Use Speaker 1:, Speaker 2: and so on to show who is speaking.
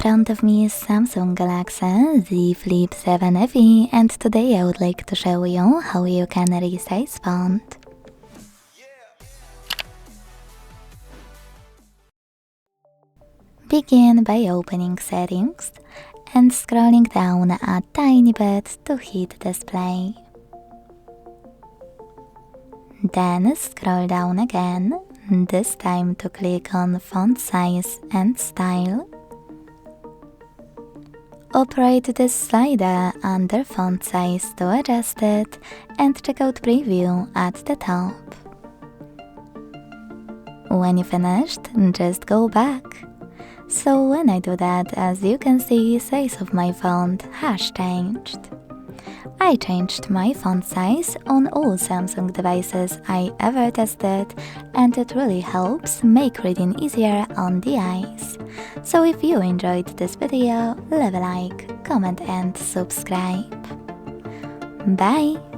Speaker 1: front of me is Samsung Galaxy Z Flip 7 FE, and today I would like to show you how you can resize font. Begin by opening Settings and scrolling down a tiny bit to hit Display. Then scroll down again, this time to click on Font Size and Style. Operate this slider under Font Size to adjust it and check out Preview at the top. When you finished, just go back. So when I do that, as you can see, size of my font has changed. I changed my font size on all Samsung devices I ever tested, and it really helps make reading easier on the eyes. So if you enjoyed this video, leave a like, comment and subscribe. Bye!